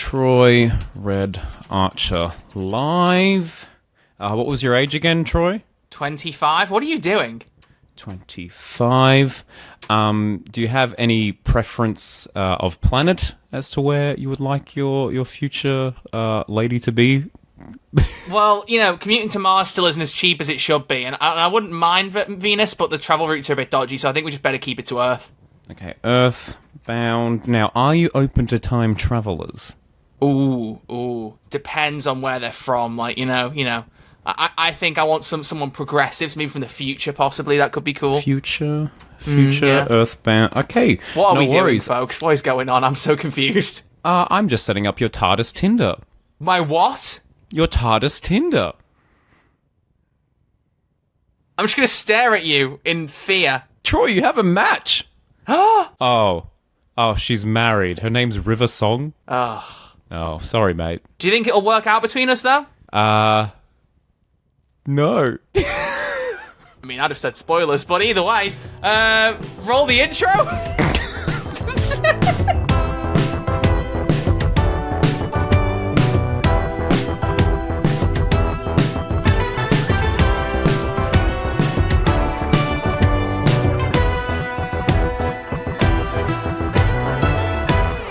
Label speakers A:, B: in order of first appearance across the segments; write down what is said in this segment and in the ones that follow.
A: Troy Red Archer live. What was your age again, Troy?
B: 25. What are you doing?
A: 25. Do you have any preference of planet as to where you would like your future lady to be?
B: Well, commuting to Mars still isn't as cheap as it should be, and I wouldn't mind Venus, but the travel routes are a bit dodgy, so I think we just better keep it to Earth.
A: Okay, Earthbound. Now, are you open to time travelers?
B: Ooh. Depends on where they're from. I think I want someone progressive, maybe from the future, possibly. That could be cool.
A: Future,
B: yeah.
A: Earthbound. Okay,
B: what are we
A: worries.
B: doing, folks? What is going on? I'm so confused.
A: I'm just setting up your Tardis Tinder.
B: My what?
A: Your Tardis Tinder.
B: I'm just going to stare at you in fear.
A: Troy, you have a match. Oh, she's married. Her name's River Song. Oh, sorry, mate.
B: Do you think it'll work out between us, though?
A: No.
B: I mean, I'd have said spoilers, but either way, roll the intro.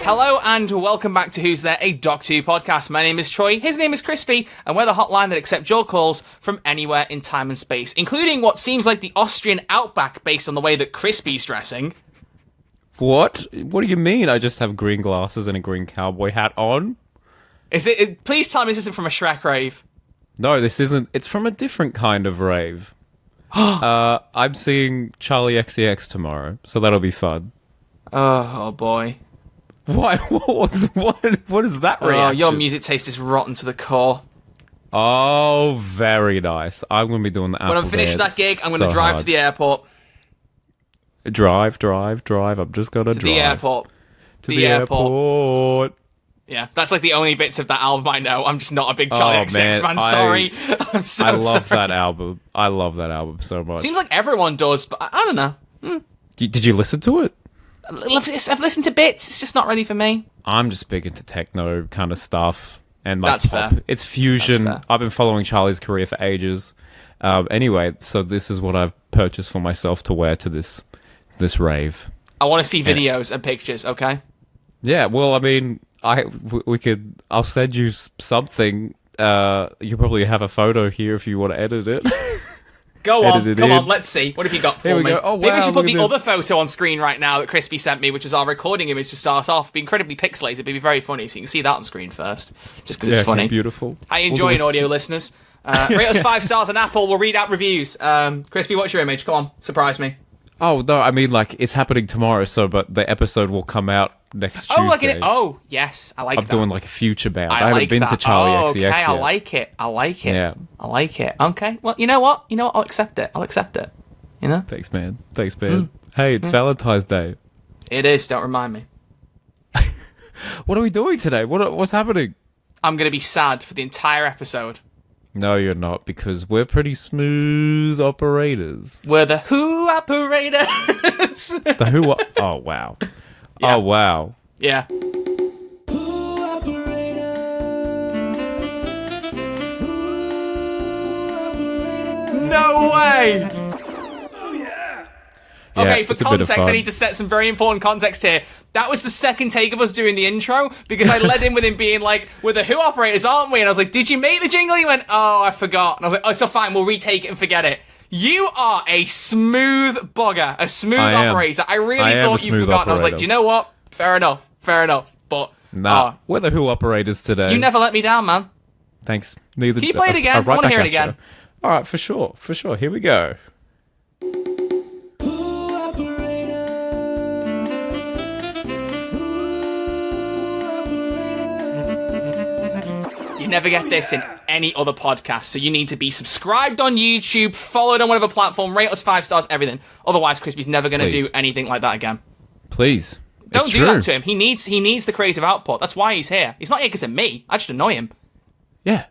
B: Hello and welcome back to Who's There, a Doctor Who podcast. My name is Troy, his name is Crispy, and we're the hotline that accepts your calls from anywhere in time and space, including what seems like the Austrian outback based on the way that Crispy's dressing.
A: What? What do you mean I just have green glasses and a green cowboy hat on?
B: Please tell me this isn't from a Shrek rave.
A: No, this isn't. It's from a different kind of rave. I'm seeing Charlie XCX tomorrow, so that'll be fun.
B: Oh boy.
A: Why? What is that reaction?
B: Oh, your music taste is rotten to the core.
A: Oh, very nice. I'm going to be doing the Apple
B: When I'm finished with
A: dance
B: that gig, I'm going to drive to the airport.
A: Drive. I'm just going to drive.
B: The airport.
A: To the airport.
B: Yeah, that's like the only bits of that album I know. I'm just not a big Charlie XCX fan. Sorry. I'm so
A: I love
B: sorry.
A: that album. I love that album so much.
B: Seems like everyone does, but I don't know.
A: Did you listen to it?
B: I've listened to bits. It's just not really for me.
A: I'm just big into techno kind of stuff and like
B: That's
A: pop.
B: fair.
A: It's fusion.
B: That's fair.
A: I've been following Charlie's career for ages. Anyway, so this is what I've purchased for myself to wear to this rave.
B: I want to see videos and pictures. Okay.
A: Yeah. Well, I mean, I'll send you something. You probably have a photo here if you want to edit it.
B: Go on, come on, let's see. What have you got for me?
A: Go. Oh, wow,
B: maybe we should put the
A: look at
B: other photo on screen right now that Crispy sent me, which is our recording image to start off. It'd be incredibly pixelated, it'd be very funny, so you can see that on screen first, just because it's funny.
A: Beautiful.
B: How you enjoying, audio listeners? Rate us 5 stars on Apple, we'll read out reviews. Crispy, what's your image? Come on, surprise me.
A: Oh, no, I mean, like, it's happening tomorrow, but the episode will come out next Tuesday.
B: Yes, I like that.
A: I'm doing, like, a future bound. I
B: like
A: haven't been
B: that.
A: to Charlie XCX
B: okay,
A: yet.
B: I like it.
A: Yeah.
B: I like it. Okay, well, you know what? I'll accept it. You know?
A: Thanks, man. Hey, it's Valentine's Day.
B: It is, don't remind me.
A: What are we doing today? What's happening?
B: I'm going to be sad for the entire episode.
A: No, you're not, because we're pretty smooth operators.
B: We're the Who operators.
A: The Who? Oh, wow.
B: Yeah.
A: Oh, wow.
B: Yeah. No way!
A: Oh, yeah.
B: Okay, for context, I need to set some very important context here. That was the second take of us doing the intro, because I led in with him being like, we're the Who operators, aren't we? And I was like, did you make the jingle? He went, oh, I forgot. And I was like, oh, so fine, we'll retake it and forget it. You are a smooth bugger, a smooth operator. I really thought you forgot. And I was like, do you know what? Fair enough. But
A: nah, we're the Who operators today.
B: You never let me down, man.
A: Thanks. Neither.
B: Can you play it again? I want to hear it again.
A: All right, for sure. Here we go.
B: You never get this in any other podcast, so you need to be subscribed on YouTube, followed on whatever platform, rate us 5 stars, everything. Otherwise, Crispy's never going to do anything like that again.
A: Please.
B: Don't do that to him. He needs the creative output. That's why he's here. He's not here because of me. I just annoy him.
A: Yeah.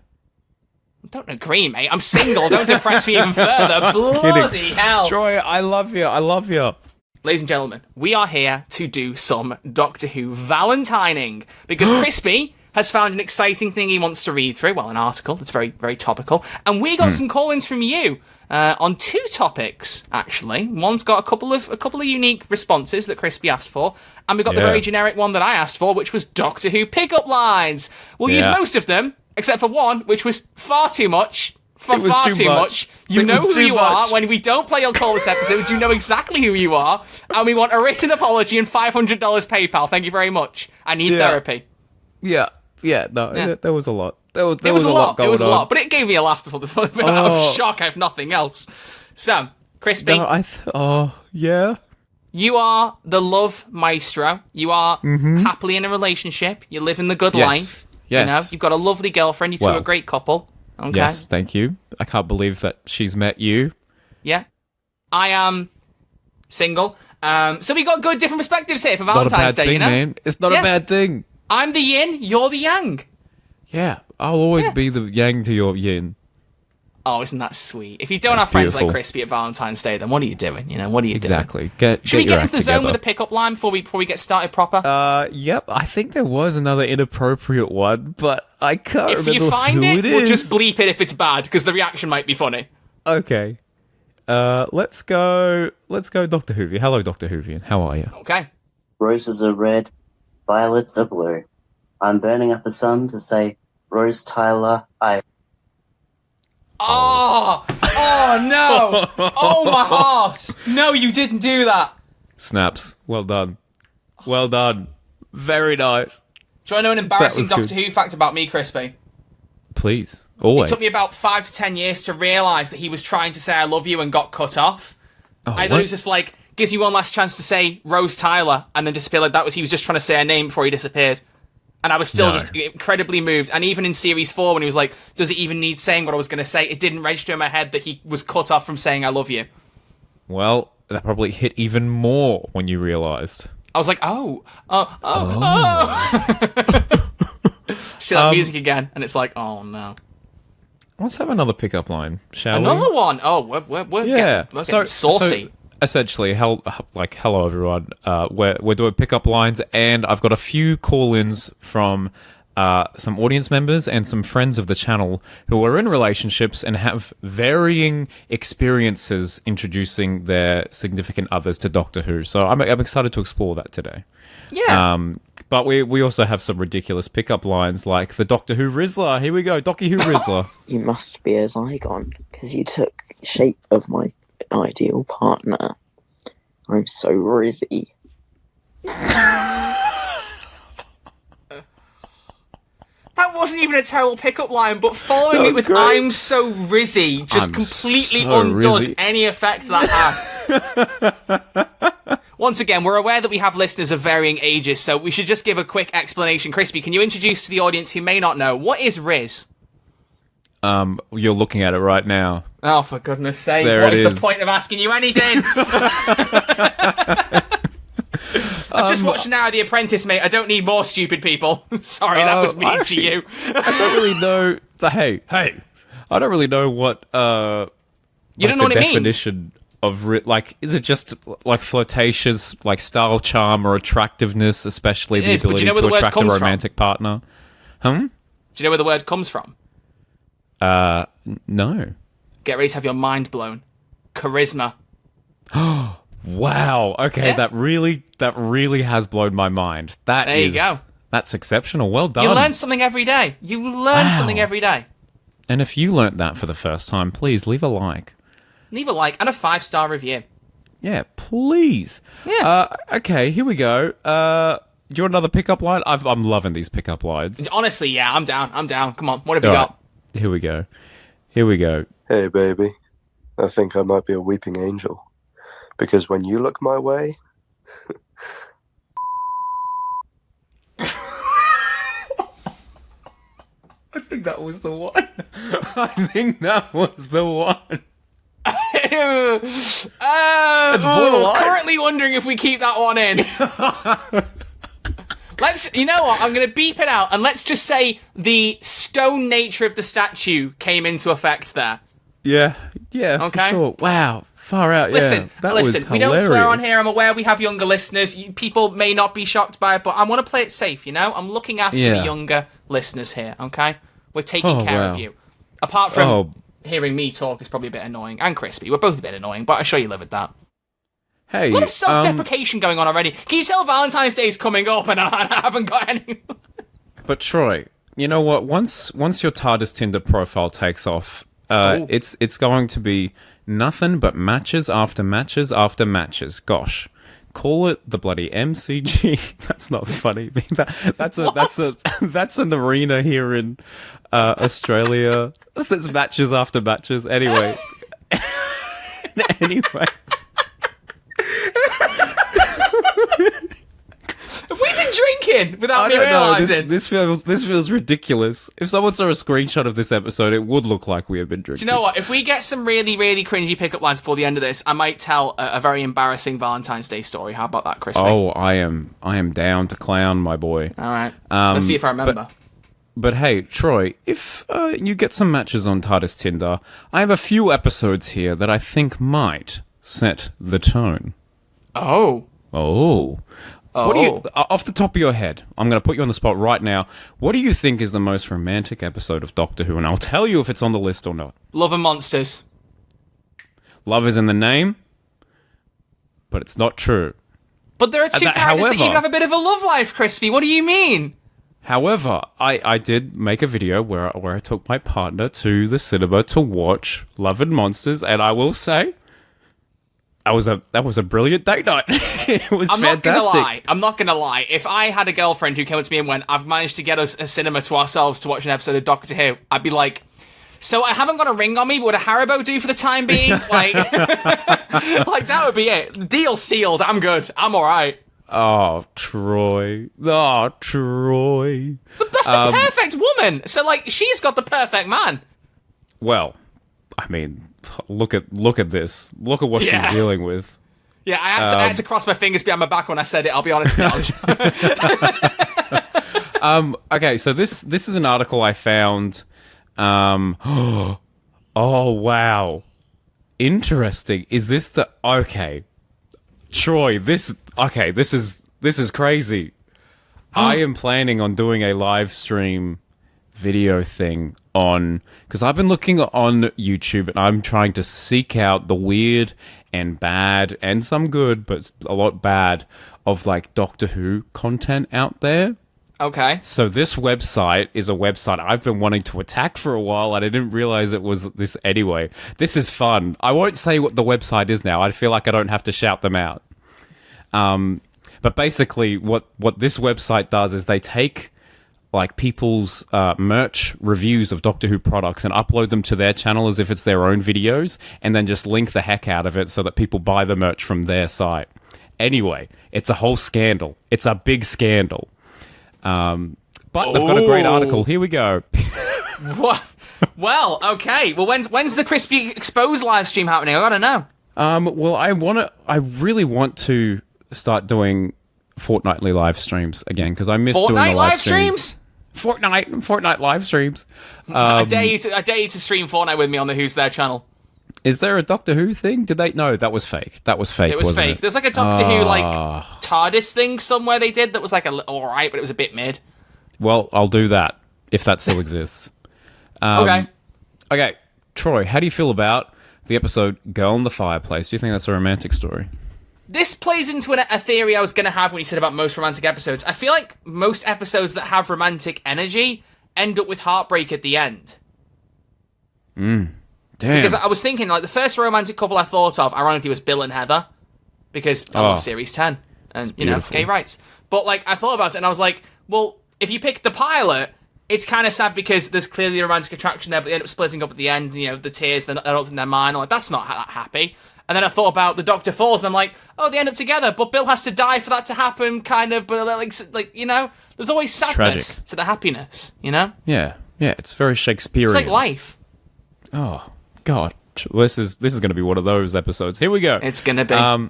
B: Don't agree, mate. I'm single. Don't depress me even further. Bloody hell.
A: Troy, I love you.
B: Ladies and gentlemen, we are here to do some Doctor Who Valentining, because Crispy has found an exciting thing he wants to read through. Well, an article that's very, very topical. And we got some call-ins from you on 2 topics, actually. One's got a couple of unique responses that Crispy asked for, and we got the very generic one that I asked for, which was Doctor Who pickup lines. We'll use most of them, except for one, which was far too much. Far too much. You know who you are. When we don't play your call this episode, you know exactly who you are. And we want a written apology and $500 PayPal. Thank you very much. I need therapy.
A: Yeah. There was a lot. There was a lot
B: going on. It was a lot,
A: on.
B: but it gave me a laugh before out of shock. I have nothing else. So, Crispy.
A: Yeah.
B: You are the love maestro. You are happily in a relationship. You live in the good life.
A: Yes.
B: You know, you've got a lovely girlfriend. You two are a great couple. Okay.
A: Yes, thank you. I can't believe that she's met you.
B: Yeah. I am single. So we got good different perspectives here for Valentine's Day, you know?
A: Man. It's not a bad thing.
B: I'm the yin, you're the yang.
A: Yeah, I'll always be the yang to your yin.
B: Oh, isn't that sweet? If you don't have friends like Crispy at Valentine's Day, then what are you doing? You know, what are you doing?
A: Exactly.
B: Should we get into the zone with a pickup line before we get started proper?
A: Yep. I think there was another inappropriate one, but I can't remember
B: if you find
A: who
B: it,
A: is.
B: we'll just bleep it if it's bad, because the reaction might be funny.
A: Okay. Let's go Dr. Whovian. Hello, Dr. Whovian. How are you?
B: Okay.
C: Roses are red, violets are blue. I'm burning up the sun to say, Rose Tyler, I...
B: Oh no! Oh, my heart! No, you didn't do that!
A: Snaps. Well done. Well done. Very nice.
B: Do you want to know an embarrassing
A: That was
B: Doctor Who fact about me, Crispy?
A: Please. Always.
B: It took me about 5 to 10 years to realise that he was trying to say I love you and got cut off. I thought it was just like, gives you one last chance to say Rose Tyler and then disappear. Like he was just trying to say her name before he disappeared. And I was still just incredibly moved. And even in Series 4, when he was like, does it even need saying what I was going to say? It didn't register in my head that he was cut off from saying I love you.
A: Well, that probably hit even more when you realised.
B: I was like, oh. See that music again, and it's like, oh no.
A: Let's have another pickup line, shall we?
B: Another one? Oh, we're getting saucy.
A: So essentially, hello everyone. We're doing pickup lines, and I've got a few call-ins from some audience members and some friends of the channel who are in relationships and have varying experiences introducing their significant others to Doctor Who. So I'm excited to explore that today.
B: Yeah.
A: But we also have some ridiculous pickup lines like the Doctor Who Rizzler. Here we go, Doctor Who Rizzler.
D: You must be a Zygon, because you took shape of my ideal partner. I'm so rizzy.
B: That wasn't even a terrible pickup line, but following it with
A: great.
B: I'm so rizzy just completely undoes any effect that had. Once again, we're aware that we have listeners of varying ages, so we should just give a quick explanation. Crispy, can you introduce to the audience who may not know, what is Riz?
A: You're looking at it right now.
B: Oh, for goodness sake,
A: There
B: what
A: it
B: is
A: is.
B: the point of asking you anything? I've just watched now The Apprentice, mate. I don't need more stupid people. Sorry, that was mean to you.
A: I don't really know hey. I don't really know what
B: You don't know what it means?
A: definition of is it just like flirtatious, like style, charm, or attractiveness, especially the ability to attract a romantic partner?
B: Do you know where the word comes from?
A: No.
B: Get ready to have your mind blown. Charisma.
A: Wow. Okay,
B: Yeah.
A: that really has blown my mind.
B: There you go.
A: That's exceptional. Well done.
B: You learn something every day. Something every day.
A: And if you learnt that for the first time, please leave a like.
B: Leave a like and a 5-star review.
A: Yeah, please.
B: Yeah.
A: Okay, here we go. Do you want another pickup line? I'm loving these pickup lines.
B: Honestly, yeah, I'm down. Come on, what have you got?
A: Here we go.
E: Hey, baby. I think I might be a weeping angel. Because when you look my way...
A: I think that was the one. Borderline.
B: Currently wondering if we keep that one in. You know what? I'm going to beep it out, and let's just say the stone nature of the statue came into effect there.
A: Yeah,
B: Okay.
A: for sure. Wow, Far out,
B: Listen,
A: yeah. That was
B: we don't swear on
A: hilarious.
B: here. I'm aware we have younger listeners. People may not be shocked by it, but I want to play it safe, you know? I'm looking after the younger listeners here, okay? We're taking care of you. Apart from hearing me talk is probably a bit annoying, and Crispy. We're both a bit annoying, but I'm sure you live with that.
A: Hey,
B: A lot of self-deprecation going on already. Can you tell Valentine's Day is coming up and I haven't got any...
A: But Troy, you know what? Once your Tardis Tinder profile takes off, it's going to be nothing but matches after matches after matches. Gosh, call it the bloody MCG. That's not funny. That's an arena here in Australia. There's matches after matches. Anyway.
B: Have we been drinking without me
A: I don't know.
B: realising?
A: This feels ridiculous. If someone saw a screenshot of this episode, it would look like we have been drinking.
B: Do you know what? If we get some really, really cringy pickup lines before the end of this, I might tell a very embarrassing Valentine's Day story. How about that, Crispy?
A: Oh, I am down to clown, my boy.
B: All right. Let's see if I remember.
A: But hey, Troy, if you get some matches on Tardis Tinder, I have a few episodes here that I think might set the tone.
B: Oh.
A: What do you, off the top of your head, I'm going to put you on the spot right now. What do you think is the most romantic episode of Doctor Who? And I'll tell you if it's on the list or not.
B: Love and Monsters.
A: Love is in the name, but it's not true.
B: But there are two characters that even have a bit of a love life, Crispy. What do you mean?
A: However, I did make a video where I took my partner to the cinema to watch Love and Monsters, and I will say, that was a brilliant date night. It was fantastic.
B: I'm not gonna lie. If I had a girlfriend who came up to me and went, "I've managed to get us a cinema to ourselves to watch an episode of Doctor Who," I'd be like, "So I haven't got a ring on me, but would a Haribo do for the time being?" Like, like that would be it. The deal's sealed. I'm good. I'm all right.
A: Oh, Troy. That's the
B: perfect woman. So like, she's got the perfect man.
A: Well, I mean, look at this. Look at what she's dealing with.
B: Yeah, I had to cross my fingers behind my back when I said it. I'll be honest with you.
A: Okay, so this is an article I found. Oh wow, interesting. Is this the Troy? This is crazy. I am planning on doing a live stream video thing because I've been looking on YouTube and I'm trying to seek out the weird and bad and some good, but a lot bad of like Doctor Who content out there.
B: Okay.
A: So this website is a website I've been wanting to attack for a while, and I didn't realize it was this anyway. This is fun. I won't say what the website is now. I feel like I don't have to shout them out. But basically what this website does is they take like people's merch reviews of Doctor Who products and upload them to their channel as if it's their own videos, and then just link the heck out of it so that people buy the merch from their site. Anyway, it's a whole scandal. It's a big scandal. But they've got a great article. Here we go.
B: What? Well, okay. Well, when's the Crispy Exposed live stream happening? I gotta know.
A: Well, I really want to start doing fortnightly live streams again because I miss doing the live streams. Fortnite live streams.
B: I dare you to stream Fortnite with me on the Who's There channel.
A: Is there a Doctor Who thing? Did they? No, that was fake. It was fake.
B: There's like a Doctor Who like TARDIS thing somewhere they did that was like alright, but it was a bit mid.
A: Well, I'll do that if that still exists.
B: Okay.
A: Okay, Troy, how do you feel about the episode Girl in the Fireplace? Do you think that's a romantic story?
B: This plays into a theory I was going to have when you said about most romantic episodes. I feel like most episodes that have romantic energy end up with heartbreak at the end.
A: Damn.
B: Because I was thinking, like, the first romantic couple I thought of, ironically, was Bill and Heather. Because I love Series 10. And, you know, gay rights. But, like, I thought about it and I was like, well, if you pick the pilot, it's kind of sad because there's clearly a romantic attraction there, but they end up splitting up at the end, you know, the tears, I don't think they're mine. I'm like, that's not that happy. And then I thought about the Doctor Falls, and I'm like, oh, they end up together, but Bill has to die for that to happen, kind of. But like you know, there's always sadness to the happiness, you know?
A: Yeah, it's very Shakespearean.
B: It's like life.
A: Oh God, this is going to be one of those episodes. Here we go.
B: It's gonna be.
A: All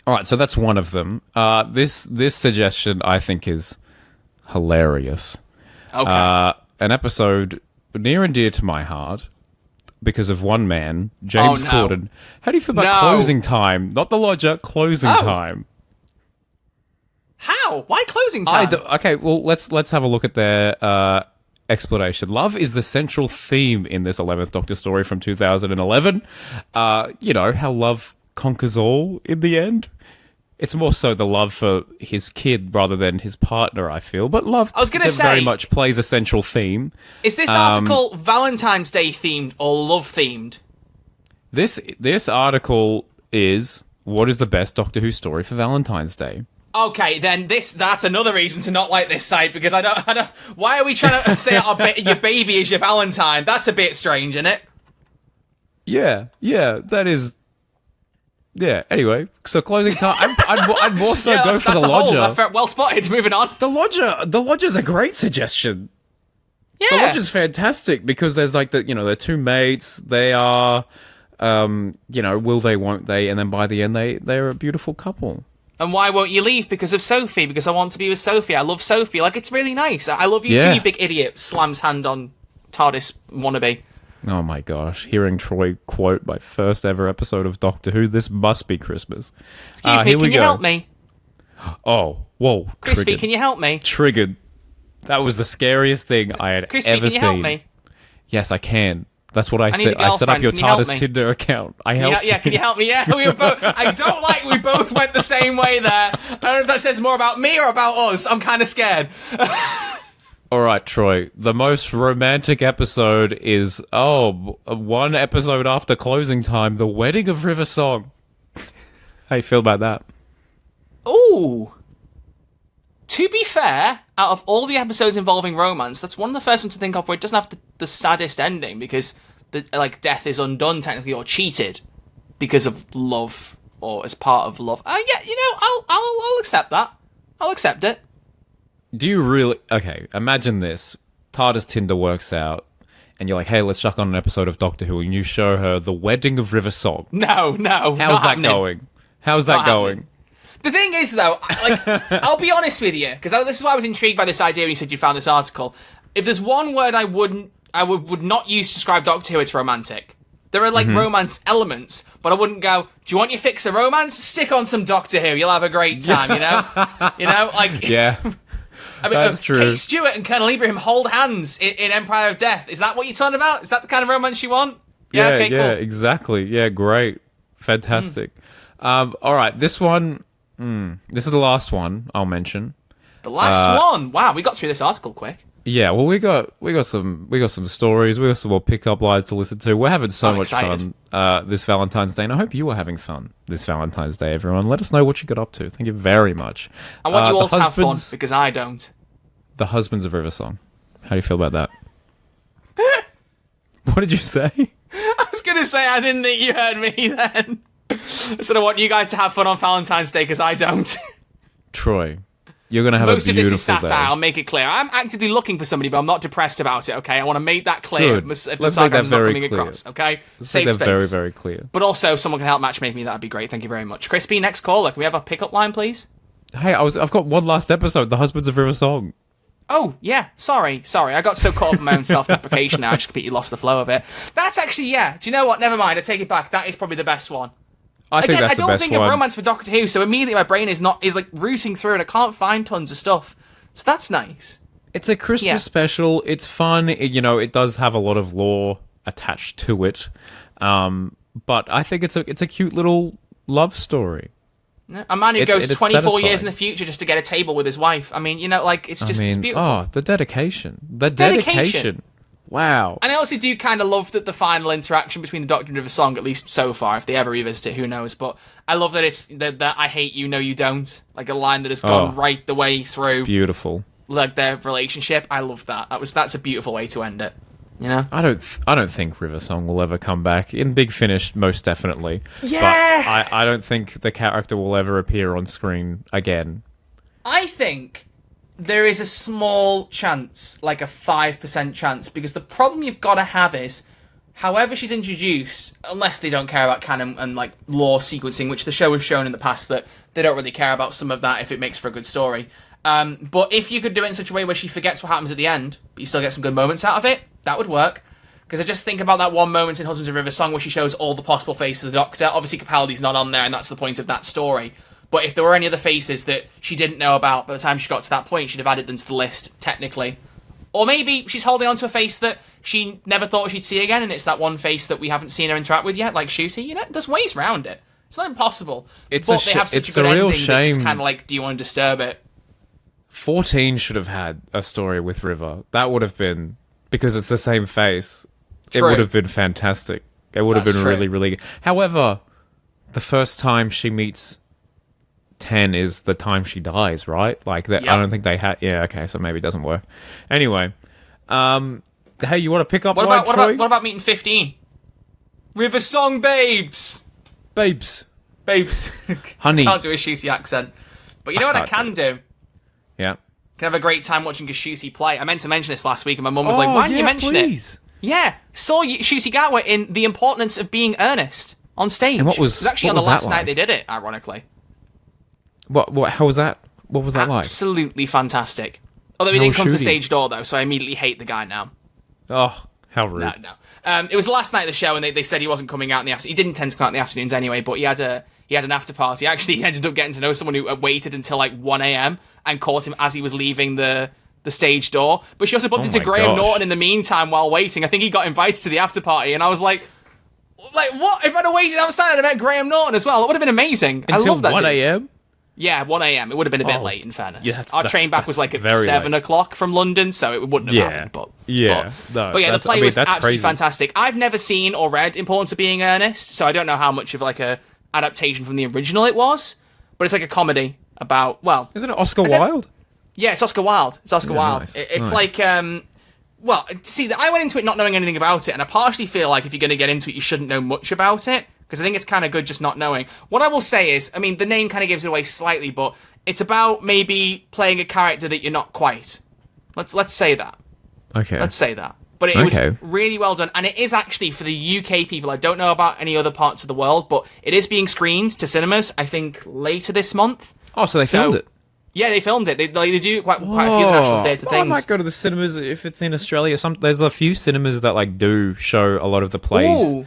A: right, so that's one of them. This suggestion I think is hilarious.
B: Okay.
A: An episode near and dear to my heart. because of one man, James
B: no.
A: Corden. How do you feel about
B: No.
A: closing time? Not the lodger, closing time.
B: How? Why closing time?
A: Okay, well, let's have a look at their explanation. Love is the central theme in this 11th Doctor story from 2011. You know, how love conquers all in the end. It's more so the love for his kid rather than his partner, I feel. But love very much plays a central theme.
B: Is this article Valentine's Day themed or love themed?
A: This article is, what is the best Doctor Who story for Valentine's Day?
B: Okay, then that's another reason to not like this site, because I don't. Why are we trying to say your baby is your Valentine? That's a bit strange, isn't it?
A: Yeah, that is. Yeah. Anyway, so closing time. I'd more so go for the lodger.
B: Well spotted. Moving on.
A: The lodger's a great suggestion.
B: Yeah,
A: the lodger's fantastic because there's like they're two mates. They are, will they, won't they, and then by the end they're a beautiful couple.
B: And why won't you leave? Because of Sophie. Because I want to be with Sophie. I love Sophie. Like, it's really nice. I love you too, you big idiot. Slams hand on TARDIS wannabe.
A: Oh my gosh. Hearing Troy quote my first ever episode of Doctor Who, this must be Christmas.
B: Excuse me, can you help me?
A: Oh, whoa.
B: Crispy,
A: triggered.
B: can you help me?
A: Triggered. That was the scariest thing I had
B: Crispy,
A: ever seen.
B: can you help me?
A: Yes, I can. That's what I
B: need
A: said.
B: a
A: I set up your
B: girlfriend. Can you help
A: TARDIS
B: me?
A: Tinder account. I helped you.
B: Yeah, can you help me? Yeah, we were both. I don't like we both went the same way there. I don't know if that says more about me or about us. I'm kind of scared.
A: All right, Troy. The most romantic episode is one episode after closing time, the wedding of River Song. How you feel about that?
B: Ooh. To be fair, out of all the episodes involving romance, that's one of the first ones to think of where it doesn't have the saddest ending, because death is undone technically, or cheated because of love or as part of love. I'll accept that. I'll accept it.
A: Do you really? Okay, imagine this. TARDIS Tinder works out, and you're like, hey, let's chuck on an episode of Doctor Who, and you show her the wedding of River Song.
B: No.
A: How's that going? How's that going?
B: The thing is, though, I'll be honest with you, because this is why I was intrigued by this idea when you said you found this article. If there's one word I would not use to describe Doctor Who, it's romantic. There are romance elements, but I wouldn't go, do you want your fix of romance? Stick on some Doctor Who, you'll have a great time, you know?
A: Yeah.
B: I mean,
A: that's true.
B: Kate Stewart and Colonel Ibrahim hold hands in Empire of Death. Is that what you're talking about? Is that the kind of romance you want? Yeah, okay, cool.
A: Exactly. Yeah, great. Fantastic. All right, this one... this is the last one I'll mention.
B: The last one. Wow, we got through this article quick.
A: Yeah, well, we got some stories. We got some more pickup lines to listen to. We're having so much fun this Valentine's Day, and I hope you are having fun this Valentine's Day, everyone. Let us know what you got up to. Thank you very much.
B: I want you all to have fun because I don't.
A: The Husbands of River Song. How do you feel about that? What did you say?
B: I was gonna say I didn't think you heard me then. I said I want you guys to have fun on Valentine's Day because I don't.
A: Troy, you're going to have
B: Most
A: a beautiful
B: of this is satire,
A: day.
B: I'll make it clear. I'm actively looking for somebody, but I'm not depressed about it, okay? I want to make that clear.
A: Good.
B: If the
A: Let's make that
B: sarcasm's not
A: very
B: coming
A: clear.
B: across, okay?
A: Let's
B: Safe
A: make
B: space.
A: that very, very clear.
B: But also, if someone can help matchmake me, that'd be great. Thank you very much. Crispy, next caller. Can we have a pickup line, please?
A: Hey, I've got one last episode, The Husbands of River Song.
B: Oh, yeah. Sorry. I got so caught up in my own self-deprecation now, I just completely lost the flow of it. That's actually, yeah. Do you know what? Never mind. I take it back. That is probably the best one.
A: I think that's the best one.
B: I don't think of romance for Doctor Who, so immediately my brain is like rooting through and I can't find tons of stuff. So that's nice.
A: It's a Christmas special. It's fun. It does have a lot of lore attached to it. But I think it's a cute little love story.
B: A man who goes 24
A: satisfying.
B: years in the future just to get a table with his wife. I mean, it's beautiful.
A: Oh, the dedication. The dedication. Wow.
B: And I also do kind of love that the final interaction between the Doctor and River Song, at least so far, if they ever revisit it, who knows, but I love that it's that I hate you, no you don't. Like a line that has gone right the way through.
A: It's beautiful.
B: Like their relationship. I love that. That's a beautiful way to end it. You know?
A: I don't think River Song will ever come back. In Big Finish, most definitely.
B: Yeah!
A: But I don't think the character will ever appear on screen again.
B: I think there is a small chance, like a 5% chance, because the problem you've got to have is, however she's introduced, unless they don't care about canon and like lore sequencing, which the show has shown in the past that they don't really care about some of that if it makes for a good story. But if you could do it in such a way where she forgets what happens at the end, but you still get some good moments out of it, that would work. Because I just think about that one moment in Husbands of River Song where she shows all the possible faces of the Doctor. Obviously, Capaldi's not on there, and that's the point of that story. But if there were any other faces that she didn't know about by the time she got to that point, she'd have added them to the list, technically. Or maybe she's holding on to a face that she never thought she'd see again, and it's that one face that we haven't seen her interact with yet, like Shooty. You know, there's ways around it. It's not impossible. But they have such a good
A: real
B: ending
A: shame.
B: that it's kind of like, do you want to disturb it?
A: 14 should have had a story with River. That would have been, because it's the same face, it would have been fantastic. It would have been really, really good. However, the first time she meets 10 is the time she dies, right? Like, that. Yep. I don't think they had... Yeah, okay, so maybe it doesn't work. Anyway, hey, you want to pick up
B: what about meeting 15? River Song babes!
A: Babes.
B: Honey. Can't do a Shooty accent. But you know what I can do?
A: Yeah.
B: Can have a great time watching a Shooty play. I meant to mention this last week, and my mum was like, why didn't you mention it? Yeah, saw Shooty Gatwa in The Importance of Being Earnest on stage.
A: And it
B: was actually on the last night they did it, ironically.
A: What? How was that? What was that like?
B: Absolutely fantastic. Although he didn't come to the stage door, though, so I immediately hate the guy now.
A: Oh, how rude.
B: No. It was the last night of the show, and they said he wasn't coming out in the afternoon. He didn't tend to come out in the afternoons anyway, but he had an after party. Actually, he ended up getting to know someone who waited until like 1 a.m. and caught him as he was leaving the stage door. But she also bumped into Graham Norton in the meantime while waiting. I think he got invited to the after party, and I was like, what? If I'd have waited outside, I'd have met Graham Norton as well. It would have been amazing.
A: Until
B: I love that
A: 1 a.m.?
B: Yeah, 1 a.m. It would have been a bit late, in fairness.
A: Yeah,
B: our train back was like at 7 o'clock from London, so it wouldn't have happened. But yeah, the play was absolutely fantastic. I've never seen or read Importance of Being Earnest, so I don't know how much of like a adaptation from the original it was, but it's like a comedy about, well...
A: Isn't it Oscar Wilde?
B: Yeah, it's Oscar Wilde. It's Oscar Wilde.
A: Nice.
B: It's like... well, see, I went into it not knowing anything about it, and I partially feel like if you're going to get into it, you shouldn't know much about it, because I think it's kind of good just not knowing. What I will say is, I mean, the name kind of gives it away slightly, but it's about maybe playing a character that you're not quite. Let's say that.
A: Okay.
B: Let's say that. But it was really well done, and it is actually for the UK people. I don't know about any other parts of the world, but it is being screened to cinemas, I think, later this month.
A: Oh, so they filmed it?
B: Yeah, they filmed it. They do quite a few national theatre things.
A: I might go to the cinemas if it's in Australia. There's a few cinemas that like do show a lot of the plays.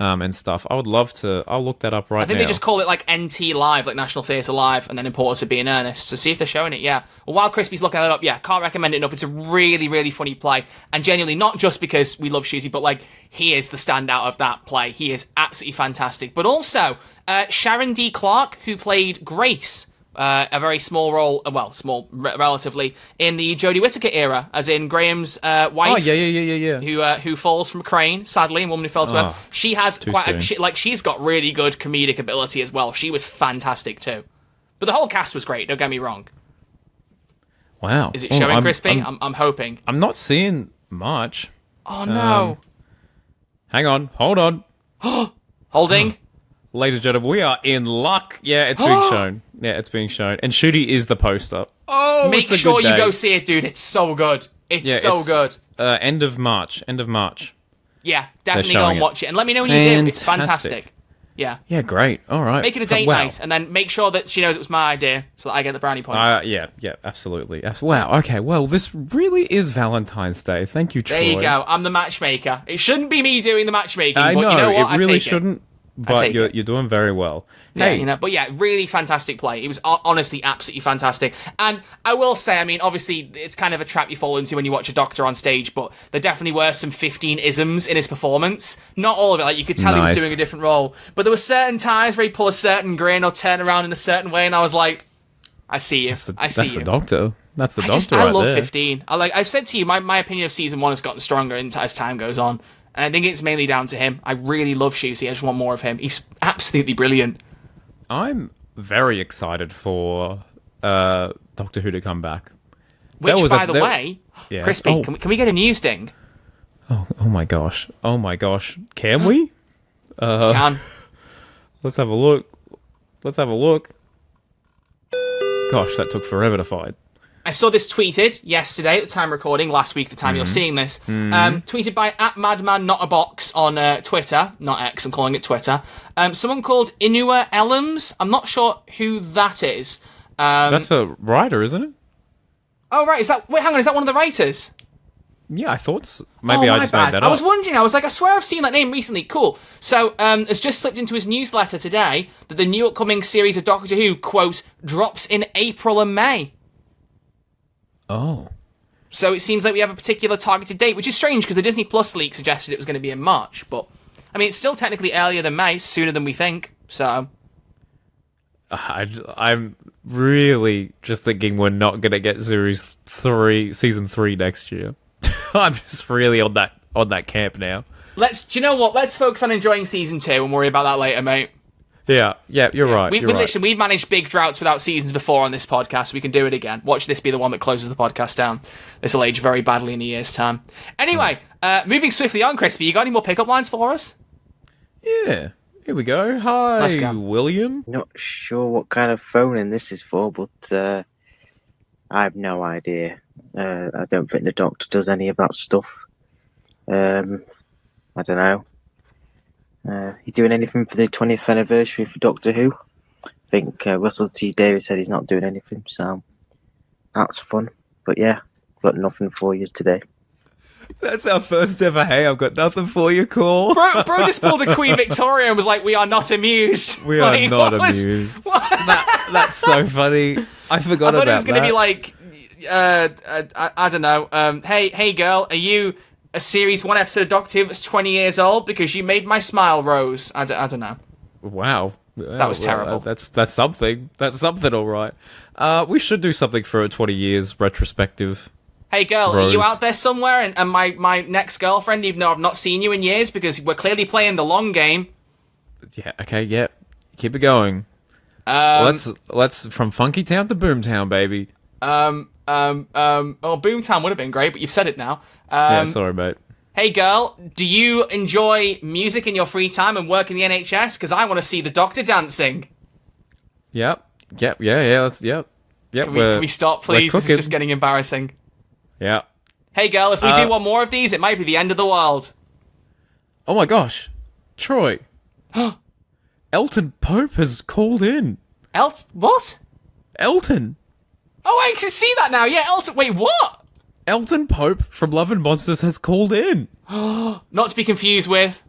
A: And stuff. I would love to. I'll look that up right now.
B: I think they just call it like NT Live, like National Theatre Live, and then Importance of Being Earnest. So see if they're showing it, yeah. Well, while Crispy's looking that up, yeah, can't recommend it enough. It's a really, really funny play. And genuinely, not just because we love Shooty, but like, he is the standout of that play. He is absolutely fantastic. But also, Sharon D. Clarke, who played Grace, a very small role, small relatively, in the Jodie Whittaker era, as in Graham's wife.
A: Oh, yeah.
B: Who falls from a crane, sadly, and Woman Who Fell to Earth. She has she's got really good comedic ability as well. She was fantastic too. But the whole cast was great, don't get me wrong.
A: Wow.
B: Is it showing, Crispy? I'm hoping.
A: I'm not seeing much.
B: Oh, no.
A: Hang on. Hold on.
B: Holding.
A: Ladies and gentlemen, we are in luck. Yeah, it's being shown. Yeah, it's being shown. And Shooty is the poster.
B: Oh, make sure you go see it, dude. It's so good. It's good.
A: End of March.
B: Yeah, definitely go and watch it. And let me know when you do. It's fantastic. Yeah.
A: Yeah, great. All right.
B: Make it a date night, and then make sure that she knows it was my idea, so that I get the brownie points.
A: Yeah, absolutely. Wow, okay, well, this really is Valentine's Day. Thank you, Troy.
B: There you go. I'm the matchmaker. It shouldn't be me doing the matchmaking, but
A: know,
B: you know what?
A: It really shouldn't, but you're doing very well.
B: Yeah, hey. But yeah, really fantastic play. It was honestly absolutely fantastic. And I will say, I mean, obviously, it's kind of a trap you fall into when you watch a Doctor on stage, but there definitely were some 15-isms in his performance. Not all of it. Like, you could tell he was doing a different role. But there were certain times where he'd pull a certain grin or turn around in a certain way, and I was like, I see you. That's
A: the Doctor. That's the Doctor
B: I
A: right
B: love
A: there.
B: 15. I've said to you, my opinion of Season 1 has gotten stronger as time goes on. And I think it's mainly down to him. I really love Shooty. I just want more of him. He's absolutely brilliant.
A: I'm very excited for Doctor Who to come back.
B: Which, by the way, yeah. Crispy, can we get a news ding?
A: Oh my gosh. Can we?
B: Can.
A: Let's have a look. Gosh, that took forever to find.
B: I saw this tweeted yesterday at the time of recording, last week, the time you're seeing this. Tweeted by @MadmanNotAbox on Twitter. Not X, I'm calling it Twitter. Someone called Inua Ellams. I'm not sure who that is.
A: That's a writer, isn't it?
B: Oh, right. Wait, hang on. Is that one of the writers?
A: Yeah, I thought so. Maybe
B: Oh,
A: I
B: my
A: just
B: bad.
A: made that
B: I
A: up.
B: was wondering, I was like, I swear I've seen that name recently. Cool. So, has just slipped into his newsletter today that the new upcoming series of Doctor Who, quote, drops in April and May.
A: Oh.
B: So it seems like we have a particular targeted date, which is strange because the Disney Plus leak suggested it was going to be in March. But, I mean, it's still technically earlier than May, sooner than we think. So...
A: I'm really just thinking we're not going to get season 3 next year. I'm just really on that camp now.
B: do you know what? Let's focus on enjoying season 2 and worry about that later, mate.
A: Yeah, you're right.
B: We've managed big droughts without seasons before on this podcast. We can do it again. Watch this be the one that closes the podcast down. This will age very badly in a year's time. Anyway, moving swiftly on, Crispy, you got any more pickup lines for us?
A: Yeah. Here we go. Hi,
B: Let's go.
A: William.
D: Not sure what kind of phoning this is for, but I have no idea. I don't think the Doctor does any of that stuff. I don't know. You doing anything for the 20th anniversary for Doctor Who? I think Russell T Davies said he's not doing anything, so that's fun. But yeah, got nothing for you today.
A: That's our first ever, hey, I've got nothing for you call.
B: Bro just pulled a Queen Victoria and was like, we are not amused.
A: We are not amused. That's so funny. I forgot about that.
B: I thought it was going to be like, I don't know. Hey girl, are you a series 1 episode of Doctor Who that's 20 years old? Because you made my smile rose. I don't know.
A: Wow.
B: That was terrible.
A: That's something. That's something, all right. We should do something for a 20 years retrospective.
B: Hey girl,
A: Rose.
B: are you out there somewhere? And my next girlfriend, even though I've not seen you in years, because we're clearly playing the long game.
A: Yeah, okay, yeah. Keep it going. Let's from Funky Town to Boomtown, baby.
B: Boomtown would have been great, but you've said it now.
A: Yeah, sorry, mate.
B: Hey girl, do you enjoy music in your free time and work in the NHS? Because I want to see the Doctor dancing.
A: Yep. Yeah. Can
B: we stop, please? This is just getting embarrassing.
A: Yeah.
B: Hey girl, if we do one more of these, it might be the end of the world.
A: Oh my gosh. Troy. Elton Pope has called in.
B: What?
A: Elton.
B: Oh, I can see that now. Yeah, Elton. Wait, what?
A: Elton Pope from Love and Monsters has called in.
B: Not to be confused with...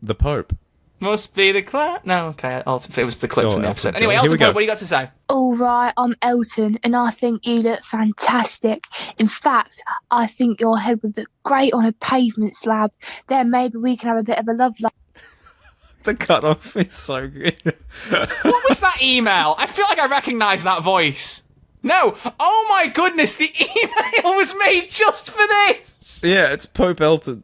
A: The Pope.
B: Must be the No, okay, Elton. It was the clip from the episode. Anyway,
A: Here
B: Elton
A: we go.
B: Pope, what do you got to say?
F: All right, I'm Elton, and I think you look fantastic. In fact, I think your head would look great on a pavement slab. Then maybe we can have a bit of a love life.
A: The cutoff is so good.
B: What was that email? I feel like I recognise that voice. No. Oh my goodness, the email was made just for this.
A: Yeah, it's Pope Elton.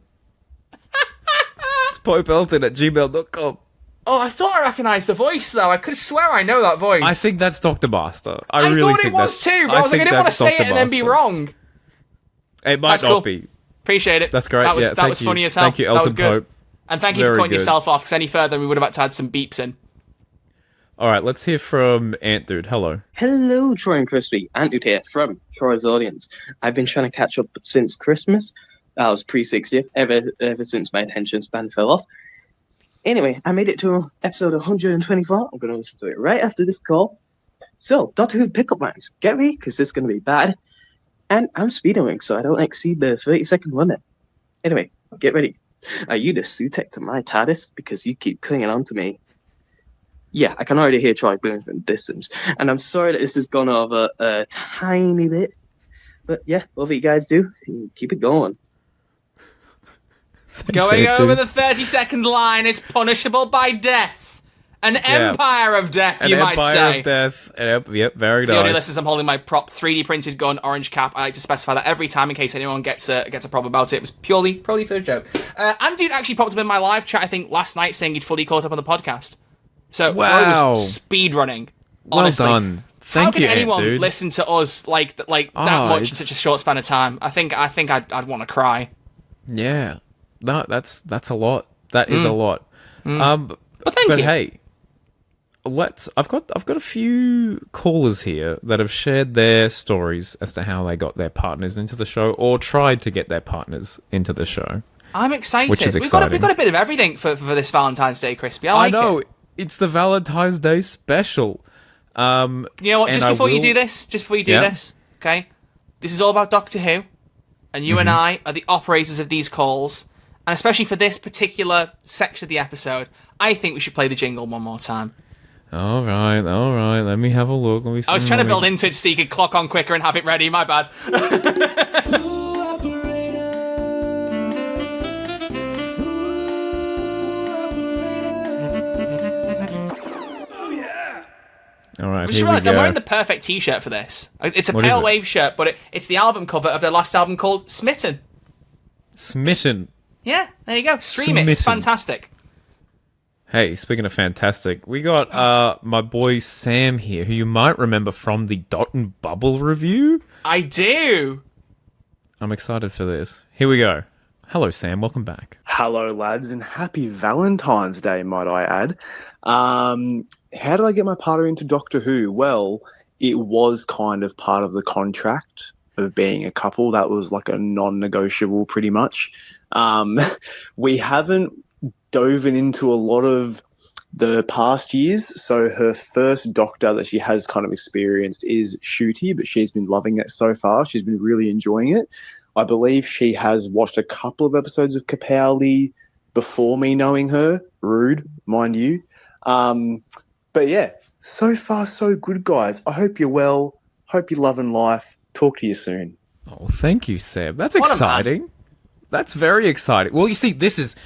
A: It's Pope Elton at gmail.com.
B: Oh, I thought I recognised the voice, though. I could swear I know that voice.
A: I think that's Dr. Master.
B: I
A: really
B: thought
A: think
B: it was too, but I was like, I didn't want to say it and then be wrong.
A: It might
B: That's
A: not
B: cool.
A: be.
B: Appreciate it.
A: That's great.
B: That was,
A: Yeah,
B: that
A: thank
B: was
A: you.
B: funny as hell.
A: Thank you,
B: That was
A: Elton
B: good.
A: Pope.
B: And thank you for
A: Very
B: cutting
A: good.
B: yourself off, because any further we would have had to add some beeps in.
A: All right, let's hear from Ant Dude. Hello.
G: Hello, Troy and Crispy. Andrew here from Troy's Audience. I've been trying to catch up since Christmas. I was pre-60th, ever since my attention span fell off. Anyway, I made it to episode 124. I'm going to listen to it right after this call. So, Doctor Who pickup lines. Get ready, because this is going to be bad. And I'm speeding, so I don't exceed the 30-second limit. Anyway, get ready. Are you the Sutek to my Tardis? Because you keep clinging on to me. Yeah, I can already hear Troy booming from distance. And I'm sorry that this has gone over a tiny bit. But yeah, whatever you guys do, keep it going.
B: Going
A: Ant
B: over
A: Dude.
B: the 30-second line is punishable by death. An empire of death, you might say.
A: An empire of death. Yep, very
B: For the audio
A: nice.
B: listeners, I'm holding my prop 3D printed gun, orange cap. I like to specify that every time in case anyone gets a problem about it. It was purely for a joke. And dude actually popped up in my live chat, I think, last night saying he'd fully caught up on the podcast. So,
A: Wow.
B: Bro was speed running.
A: Well
B: Honestly.
A: done.
B: How
A: Thank
B: can
A: you, Ant
B: anyone
A: Dude.
B: listen to us like that much in
A: it's-
B: such a short span of time? I think I'd want to cry.
A: Yeah. No, that's a lot. That is a lot.
B: But thank you.
A: Hey, I've got a few callers here that have shared their stories as to how they got their partners into the show or tried to get their partners into the show.
B: I'm excited.
A: Which is
B: We've got
A: exciting.
B: a bit of everything for this Valentine's Day, Crispy. I like
A: know.
B: it.
A: It's the Valentine's Day special.
B: You know what?
A: And
B: Just
A: I
B: before you
A: will-
B: do this,
A: Yeah.
B: okay? This is all about Doctor Who. and you and I are the operators of these calls, and especially for this particular section of the episode, I think we should play the jingle one more time.
A: All right. Let me have a look. Let me see.
B: I was trying to build into it so you could clock on quicker and have it ready. My bad.
A: All right.
B: I just
A: Here we
B: realised
A: go.
B: I'm wearing the perfect T-shirt for this. It's a
A: What is
B: Pale
A: it?
B: Wave shirt, but it's the album cover of their last album called Smitten.
A: Smitten.
B: Yeah, there you go. Stream it. It's
A: Smitten.
B: fantastic.
A: Hey, speaking of fantastic, we got my boy Sam here, who you might remember from the Dot and Bubble review.
B: I do.
A: I'm excited for this. Here we go. Hello, Sam. Welcome back.
H: Hello, lads, and happy Valentine's Day, might I add. How did I get my partner into Doctor Who? Well, it was kind of part of the contract of being a couple. That was like a non-negotiable, pretty much. We haven't dove into a lot of the past years, so her first Doctor that she has kind of experienced is Shooty, but she's been loving it so far. She's been really enjoying it. I believe she has watched a couple of episodes of Capaldi before me knowing her. Rude, mind you. But yeah, so far so good, guys. I hope you're well. Hope you're loving life. Talk to you soon.
A: Oh, thank you, Sam. That's
B: What a
A: exciting. That's very exciting. Well, you see, this is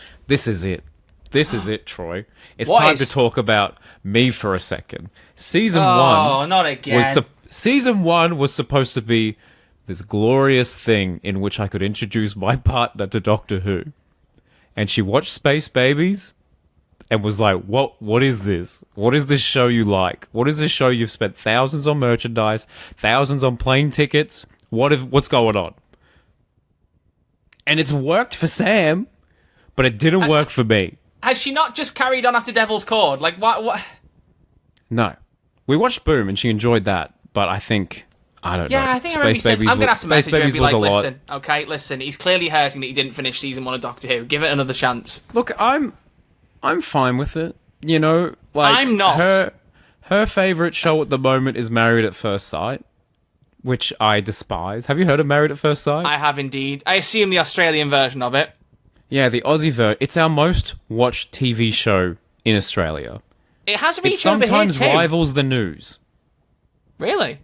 A: it. This is it, Troy. It's
B: What
A: time
B: is?
A: to talk about me for a second. Season
B: Oh,
A: one
B: not again.
A: Season 1 was supposed to be this glorious thing in which I could introduce my partner to Doctor Who. And she watched Space Babies and was like, what is this? What is this show you like? What is this show you've spent thousands on merchandise, thousands on plane tickets? What's going on? And it's worked for Sam, but it didn't work for me.
B: Has she not just carried on after Devil's Cord? Like, what?
A: No. We watched Boom and she enjoyed that, but I think... I don't know.
B: Yeah, I think I remember you said, I'm going to have to
A: Space
B: message her and
A: Babies
B: be
A: was
B: like,
A: a lot.
B: listen, okay, listen, he's clearly hurting that he didn't finish season 1 of Doctor Who. Give it another chance.
A: Look, I'm fine with it. You know, like
B: I'm not.
A: Her favorite show at the moment is Married at First Sight, which I despise. Have you heard of Married at First Sight?
B: I have indeed. I assume the Australian version of it.
A: Yeah, the Aussie version. It's our most watched TV show in Australia.
B: It has
A: It
B: reached over here
A: sometimes
B: too.
A: rivals the news.
B: Really?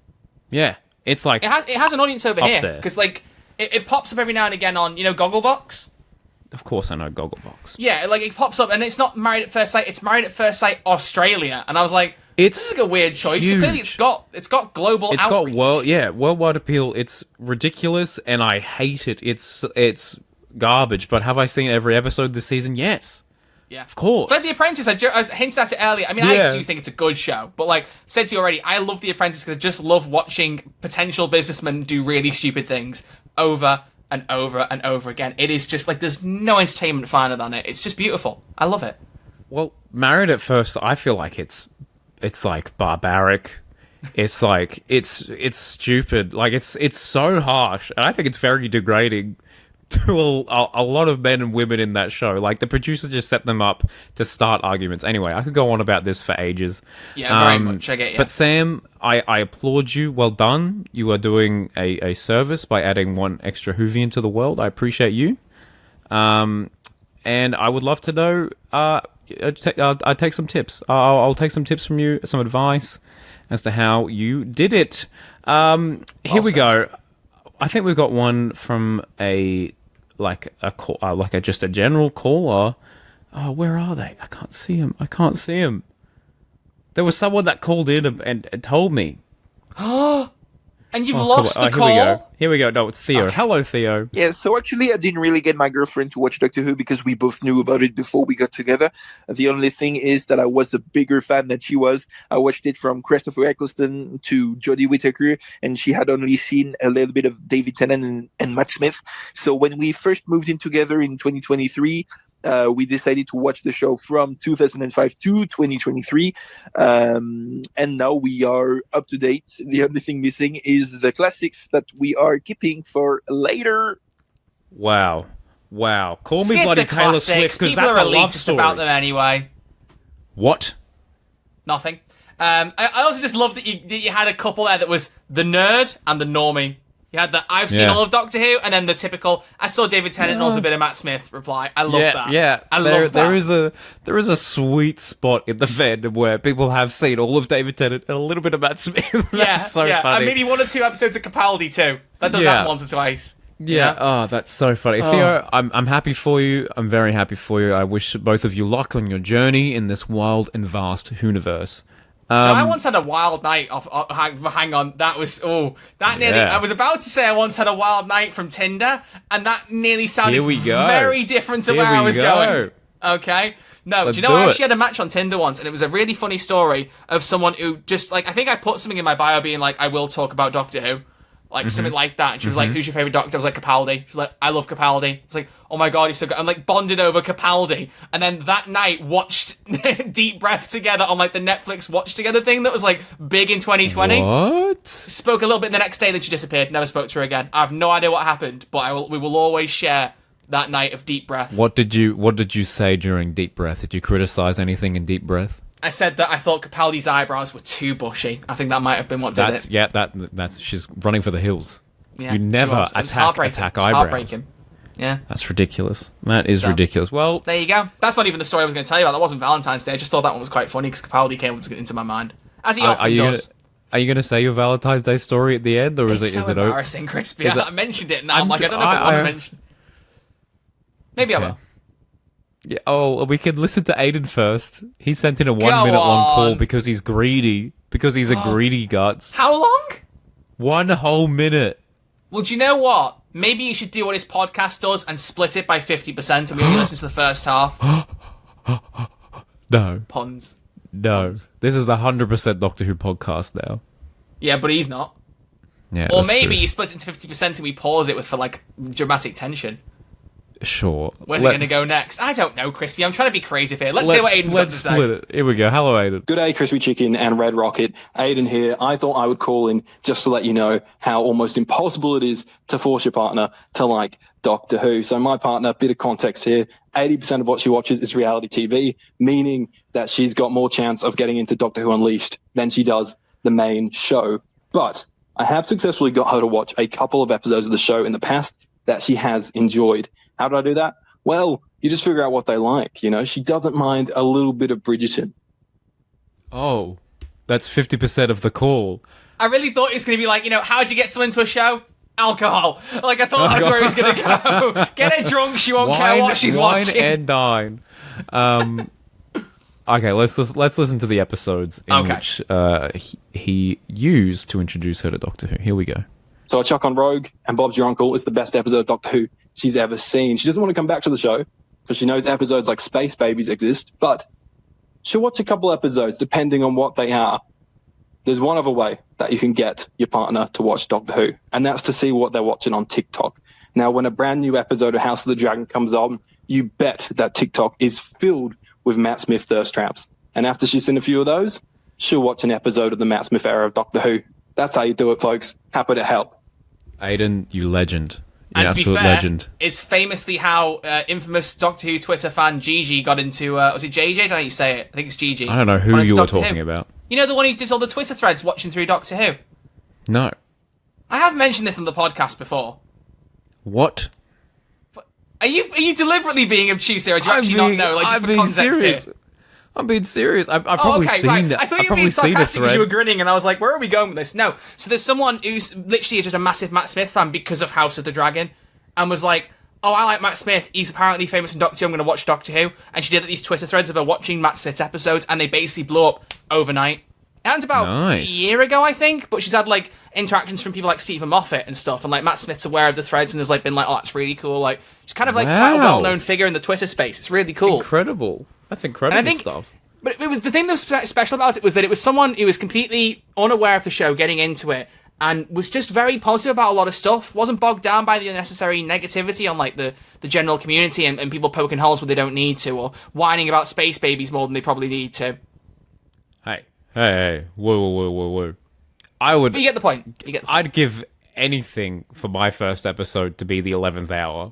A: Yeah, it's like
B: It has an audience over
A: Up
B: here.
A: there.
B: Because, like, it pops up every now and again on, Gogglebox.
A: Of course, I know Gogglebox.
B: Yeah, like, it pops up, and it's not Married at First Sight, it's Married at First Sight Australia. And I was like, this is like a weird choice.
A: huge.
B: Clearly, it's got global
A: It's
B: outreach.
A: got worldwide appeal. It's ridiculous, and I hate it. It's garbage. But have I seen every episode this season? Yes.
B: Yeah.
A: Of course.
B: It's like The Apprentice. I hinted at it earlier. I mean,
A: Yeah.
B: I do think it's a good show, but like I've said to you already, I love The Apprentice because I just love watching potential businessmen do really stupid things over and over and over again. It is just like there's no entertainment finer than it. It's just beautiful. I love it.
A: Well, Married at First, I feel like it's like barbaric. It's like it's stupid. Like it's so harsh, and I think it's very degrading to a lot of men and women in that show. Like the producer just set them up to start arguments. Anyway, I could go on about this for ages.
B: Yeah, very much. I get you.
A: But Sam, I applaud you. Well done. You are doing a service by adding one extra Whovian to the world. I appreciate you. And I would love to know. I'd take some tips. I'll take some tips from you, some advice as to how you did it. Here we go. I think we've got one from just a general caller. Oh, where are they? I can't see him. There was someone that called in and told me.
B: And you've lost the call?
A: Here we go. No, it's Theo.
B: Okay.
A: Hello, Theo.
I: Yeah, so actually I didn't really get my girlfriend to watch Doctor Who because we both knew about it before we got together. The only thing is that I was a bigger fan than she was. I watched it from Christopher Eccleston to Jodie Whittaker, and she had only seen a little bit of David Tennant and Matt Smith. So when we first moved in together in 2023, we decided to watch the show from 2005 to 2023, and now we are up to date. The only thing missing is the classics that we are keeping for later.
A: Wow. Call me
B: Skip
A: bloody
B: the
A: Taylor
B: classics.
A: Swift because
B: People
A: that's
B: are
A: a love
B: elitist
A: story.
B: about them anyway.
A: What?
B: Nothing. I also just love that you had a couple there that was the nerd and the normie. You had the I've seen all of Doctor Who, and then the typical I saw David Tennant and also a bit of Matt Smith reply. I love that.
A: Yeah,
B: I love that.
A: There is a sweet spot in the fandom where people have seen all of David Tennant and a little bit of Matt Smith. That's so funny.
B: And maybe 1 or 2 episodes of Capaldi too. That does happen once or twice.
A: Yeah. Oh, that's so funny. Theo, I'm happy for you. I'm very happy for you. I wish both of you luck on your journey in this wild and vast Hooniverse.
B: So I once had a wild night hang on, that was that nearly. I was about to say I once had a wild night from Tinder, and that nearly sounded very different to where I was going. Okay. No, do you know I actually had a match on Tinder once, and it was a really funny story of someone who just like I think I put something in my bio being like I will talk about Doctor Who. Like something like that. And she was like, who's your favourite Doctor? I was like, Capaldi. She was like, I love Capaldi. It's like, oh my god, he's so good. I'm like bonded over Capaldi. And then that night watched Deep Breath together on like the Netflix Watch Together thing that was like big in 2020.
A: What?
B: Spoke a little bit the next day, then she disappeared. Never spoke to her again. I have no idea what happened, but we will always share that night of Deep Breath.
A: What did you say during Deep Breath? Did you criticize anything in Deep Breath?
B: I said that I thought Capaldi's eyebrows were too bushy. I think that might have been what did it.
A: Yeah, that's she's running for the hills.
B: Yeah,
A: you never attack eyebrows.
B: Heartbreaking. Yeah.
A: That's ridiculous. That is ridiculous. Well,
B: there you go. That's not even the story I was going to tell you about. That wasn't Valentine's Day. I just thought that one was quite funny because Capaldi came into my mind. As he often does.
A: Are you going to say your Valentine's Day story at the end? Or is it
B: embarrassing, Crispy? I mentioned it now. I'm like, I don't know if I want to mention it. Maybe I will.
A: Yeah, we can listen to Aiden first. He sent in a 1 minute long call because he's greedy. Because he's a greedy guts.
B: How long?
A: 1 whole minute.
B: Well, do you know what? Maybe you should do what his podcast does and split it by 50% and we only listen to the first half.
A: No.
B: Puns.
A: No. This is the 100% Doctor Who podcast now.
B: Yeah, but he's not.
A: Yeah,
B: or maybe you split it to 50% and we pause it for like dramatic tension.
A: Sure.
B: Where's it going to go next? I don't know, Crispy. I'm trying to be creative here. Let's hear what Aiden's got to say.
A: Split it. Here we go. Hello, Aiden.
J: Good day, Crispy Chicken and Red Rocket. Aiden here. I thought I would call in just to let you know how almost impossible it is to force your partner to like Doctor Who. So my partner, bit of context here, 80% of what she watches is reality TV, meaning that she's got more chance of getting into Doctor Who Unleashed than she does the main show. But I have successfully got her to watch a couple of episodes of the show in the past that she has enjoyed. How did I do that? Well, you just figure out what they like, you know? She doesn't mind a little bit of Bridgerton.
A: Oh, that's 50% of the call.
B: I really thought it was going to be like, how'd you get someone to a show? Alcohol. Like, I thought that's where he was going to go. Get her drunk, she won't care what she's watching.
A: Wine and dine. Okay, let's listen to the episodes in which he used to introduce her to Doctor Who. Here we go.
J: So I chuck on Rogue, and Bob's Your Uncle is the best episode of Doctor Who she's ever seen. She doesn't want to come back to the show because she knows episodes like Space Babies exist, but she'll watch a couple episodes depending on what they are. There's one other way that you can get your partner to watch Doctor Who, and that's to see what they're watching on TikTok. Now, when a brand new episode of House of the Dragon comes on, you bet that TikTok is filled with Matt Smith thirst traps. And after she's seen a few of those, she'll watch an episode of the Matt Smith era of Doctor Who. That's how you do it, folks. Happy to help.
A: Aiden, you legend.
B: And to be fair,
A: legend.
B: It's famously how infamous Doctor Who Twitter fan Gigi got into... was it JJ? I don't know how you say it. I think it's Gigi.
A: I don't know who you were talking about.
B: You know the one who does all the Twitter threads watching through Doctor Who?
A: No.
B: I have mentioned this on the podcast before.
A: What?
B: Are you deliberately being obtuse here, or do you actually not know? Like, just for context
A: serious.
B: here?
A: I'm being serious. I've probably seen that.
B: I thought you were being sarcastic because you were grinning, and I was like, where are we going with this? No. So there's someone who's literally just a massive Matt Smith fan because of House of the Dragon, and was like, oh, I like Matt Smith. He's apparently famous in Doctor Who. I'm going to watch Doctor Who. And she did these Twitter threads of her watching Matt Smith's episodes, and they basically blew up overnight. And about a year ago, I think, but she's had like interactions from people like Stephen Moffat and stuff, and like Matt Smith's aware of the threads and has like been like, oh, that's really cool. Like, she's kind of like quite a well-known figure in the Twitter space. It's really cool.
A: Incredible. That's incredible stuff.
B: But it was the thing that was special about it was that it was someone who was completely unaware of the show, getting into it, and was just very positive about a lot of stuff. Wasn't bogged down by the unnecessary negativity on like the general community and people poking holes where they don't need to, or whining about space babies more than they probably need to.
A: Hey, whoa. But
B: you get the point.
A: I'd give anything for my first episode to be the 11th hour.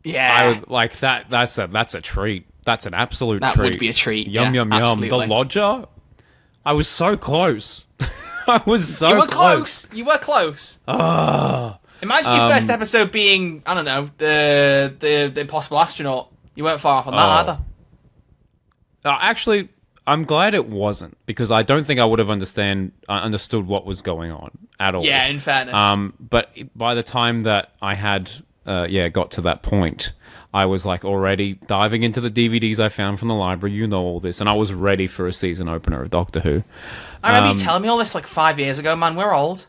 B: Yeah.
A: I would, like that. That's a treat. That's an absolute treat.
B: That would be a treat.
A: Yum.
B: Absolutely.
A: The Lodger. I was so close. I was so
B: You were
A: close.
B: close. You were close.
A: Oh.
B: Imagine your first episode being, I don't know, the Impossible Astronaut. You weren't far off on that either.
A: Actually, I'm glad it wasn't, because I don't think I would have understood what was going on at all.
B: Yeah, in fairness.
A: But by the time that I had got to that point, I was like already diving into the DVDs I found from the library, all this, and I was ready for a season opener of Doctor Who.
B: I remember you telling me all this like 5 years ago, man. We're old.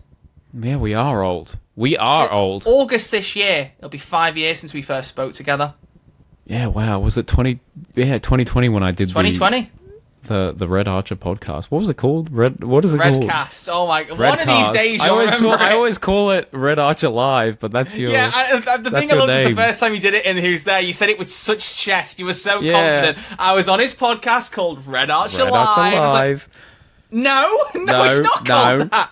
A: Yeah, we are old. We are old.
B: August this year, it'll be 5 years since we first spoke together.
A: Yeah, wow. Was it 2020 when I did
B: 2020?
A: The Red Archer podcast? What was it called? What is it called?
B: Redcast. Oh my god.
A: Redcast.
B: One of these days you'll remember
A: I
B: it.
A: always call it Red Archer Live, but that's your
B: Yeah, the thing I loved is the first time you did it in Who's There, you said it with such chest. You were so confident. I was on his podcast called Red Archer Live.
A: Archer
B: I was
A: Live.
B: like, no, it's not called that.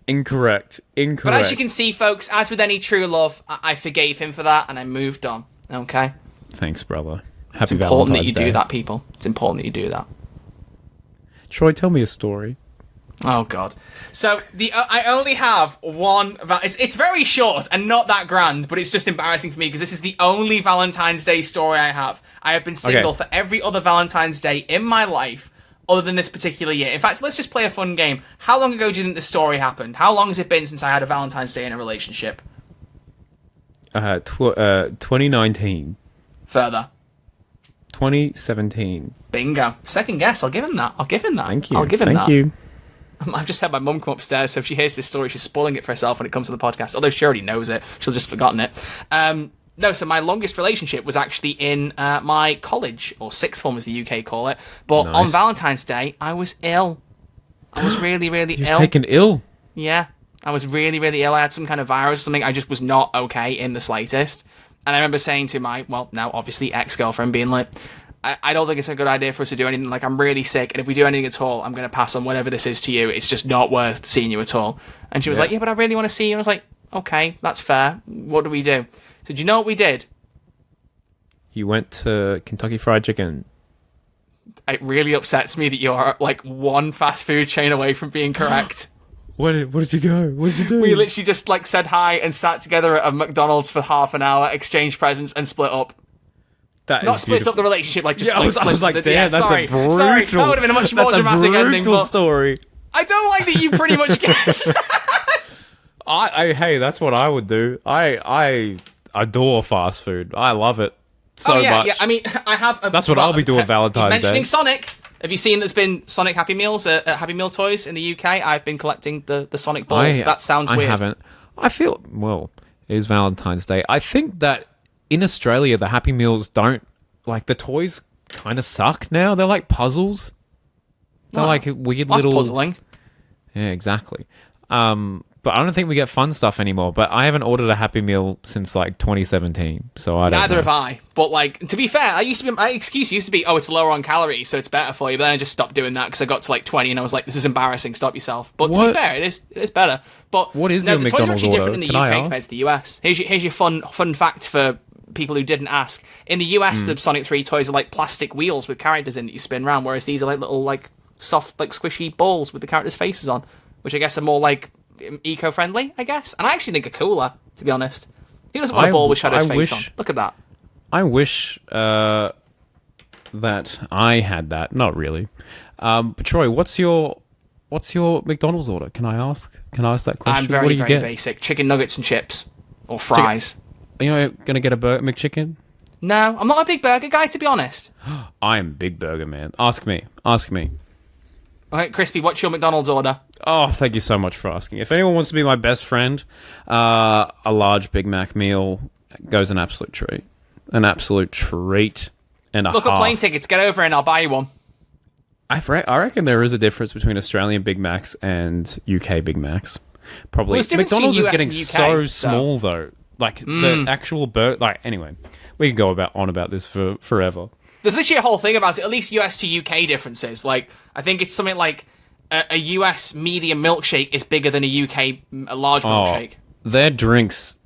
A: Incorrect.
B: But as you can see, folks, as with any true love, I forgave him for that and I moved on. Okay?
A: Thanks, brother.
B: It's
A: Happy
B: important
A: Valentine's
B: that you
A: Day.
B: do that, people. It's important that you do that.
A: Troy, tell me a story.
B: Oh god. So I only have one. It's very short and not that grand, but it's just embarrassing for me because this is the only Valentine's Day story I have. I have been single for every other Valentine's Day in my life, other than this particular year. In fact, let's just play a fun game. How long ago do you think this story happened? How long has it been since I had a Valentine's Day in a relationship?
A: 2019.
B: Further.
A: 2017.
B: Bingo. Second guess. I'll give him that.
A: Thank you.
B: I'll give him that.
A: Thank you.
B: I've just had my mum come upstairs, so if she hears this story, she's spoiling it for herself when it comes to the podcast. Although she already knows it, she'll just forgotten it. No, so my longest relationship was actually in my college, or sixth form as the UK call it. But on Valentine's Day, I was ill. I was really, really ill.
A: You've taken ill?
B: Yeah. I was really, really ill. I had some kind of virus or something. I just was not okay in the slightest. And I remember saying to my, well, now obviously ex-girlfriend, being like, I don't think it's a good idea for us to do anything. Like, I'm really sick, and if we do anything at all, I'm going to pass on whatever this is to you. It's just not worth seeing you at all. And she was like, yeah, but I really want to see you. And I was like, okay, that's fair. What do we do? So do you know what we did?
A: You went to Kentucky Fried Chicken.
B: It really upsets me that you're like one fast food chain away from being correct.
A: Where did you go? What did you do?
B: We literally just like said hi and sat together at a McDonald's for half an hour, exchanged presents, and split up. Not split up the relationship, like just
A: I was like, damn, that's a brutal.
B: Sorry, that would have been a much more dramatic ending. But
A: story.
B: I don't like that you pretty much guessed that.
A: Hey, that's what I would do. I adore fast food. I love it so much.
B: Yeah. I mean, I have.
A: That's what I'll be doing Valentine's Day.
B: He's mentioning Sonic. Have you seen there's been Sonic Happy Meals at Happy Meal Toys in the UK? I've been collecting the Sonic balls. That sounds weird.
A: I haven't. I feel, well, it is Valentine's Day. I think that in Australia, the Happy Meals don't, like, the toys kind of suck now. They're like puzzles. They're like weird little...
B: puzzling.
A: Yeah, exactly. But I don't think we get fun stuff anymore. But I haven't ordered a Happy Meal since, like, 2017. So I don't
B: Neither
A: know.
B: have I. But, like, to be fair, my excuse used to be, oh, it's lower on calories, so it's better for you. But then I just stopped doing that because I got to, like, 20 and I was like, this is embarrassing. Stop yourself. But to be fair, it is better. But
A: what is your
B: the
A: McDonald's
B: toys are actually
A: order?
B: different in the
A: Can I
B: UK
A: ask?
B: compared to the US. Here's your fun fact for people who didn't ask. In the US, the Sonic 3 toys are like plastic wheels with characters in that you spin around, whereas these are like little, like, soft, like, squishy balls with the characters' faces on, which I guess are more, like, eco-friendly, I guess. And I actually think are cooler, to be honest. Who doesn't want a ball with Shadow's face on? Look at that.
A: I wish that I had that. Not really. But Troy, what's your McDonald's order? Can I ask that question?
B: I'm very,
A: what do you
B: very
A: get?
B: basic. Chicken nuggets and chips. Or fries.
A: Are you gonna get a McChicken?
B: No, I'm not a big burger guy, to be honest.
A: I'm big burger man. Ask me.
B: Alright, Crispy, what's your McDonald's order?
A: Oh, thank you so much for asking. If anyone wants to be my best friend, a large Big Mac meal goes an absolute treat. An absolute treat and a
B: Look
A: half.
B: up plane tickets, get over and I'll buy you one.
A: I reckon there is a difference between Australian Big Macs and UK Big Macs. Probably.
B: Well, there's difference
A: McDonald's is
B: between
A: getting
B: US and UK,
A: so small though. Like the actual anyway, we can go about this for forever.
B: There's literally a whole thing about it, at least US to UK differences. Like, I think it's something like a US medium milkshake is bigger than a UK large milkshake.
A: Their drinks,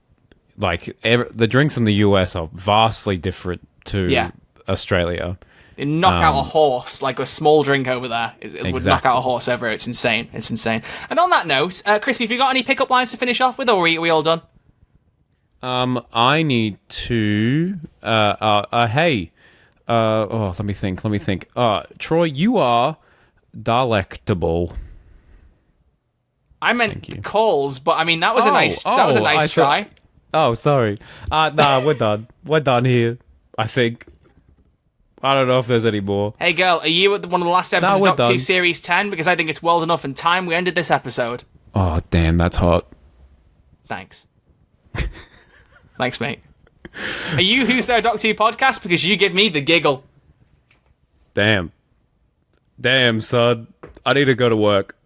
A: like the drinks in the US are vastly different to Australia.
B: It knock out a horse, like a small drink over there. It would knock out a horse over. It's insane. It's insane. And on that note, Crispy, have you got any pickup lines to finish off with, or are we all done?
A: I need to. Hey. Let me think. Troy, you are delectable.
B: I meant calls, but I mean that was a nice try.
A: Oh, sorry. Nah, we're done. We're done here. I think. I don't know if there's any more.
B: Hey, girl, are you at one of the last episodes of Doctor Who Series 10? Because I think it's well enough in time. We ended this episode.
A: Oh, damn, that's hot.
B: Thanks. Thanks, mate. Are you Who's There Doctor Who podcast? Because you give me the giggle.
A: Damn, son. I need to go to work.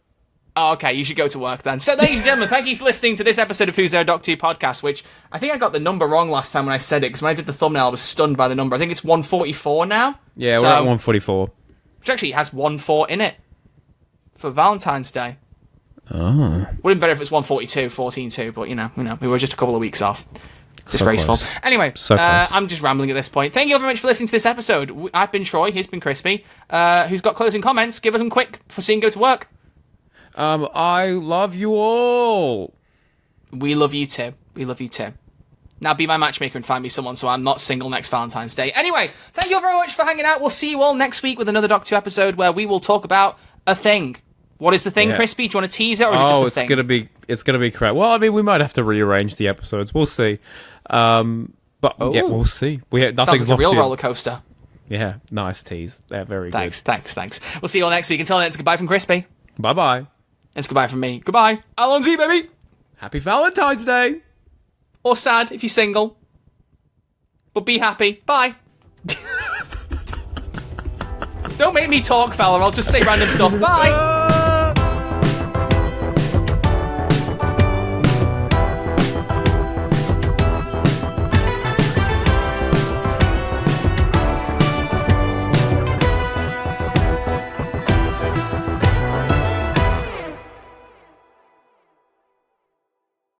B: Oh, okay, you should go to work then. So, ladies and gentlemen, thank you for listening to this episode of Who's There Doctor Who podcast, which I think I got the number wrong last time when I said it, because when I did the thumbnail, I was stunned by the number. I think it's 144 now.
A: Yeah, we're at 144.
B: Which actually has 1-4 in it for Valentine's Day.
A: Oh.
B: Would have been better if it's 142, 14-2, but you know, we were just a couple of weeks off. Disgraceful.
A: So
B: anyway,
A: so
B: I'm just rambling at this point. Thank you very much for listening to this episode. I've been Troy, he's been Crispy. Who's got closing comments? Give us them quick before seeing go to work.
A: I love you all.
B: We love you too. We love you too. Now be my matchmaker and find me someone so I'm not single next Valentine's Day. Anyway, thank you very much for hanging out. We'll see you all next week with another Doctor Who episode where we will talk about a thing. What is the thing, Crispy? Do you want to tease it, or is it just a thing?
A: It's gonna be crap. Well, I mean, we might have to rearrange the episodes. We'll see. But yeah, we'll see. Nothing's
B: sounds like a real
A: in.
B: roller coaster.
A: Yeah, nice tease. They're very good.
B: Thanks. We'll see you all next week. Until then, it's goodbye from Crispy.
A: Bye.
B: It's goodbye from me. Goodbye. Alonzi, baby.
A: Happy Valentine's Day.
B: Or sad if you're single. But be happy. Bye. Don't make me talk, fella. I'll just say random stuff. Bye.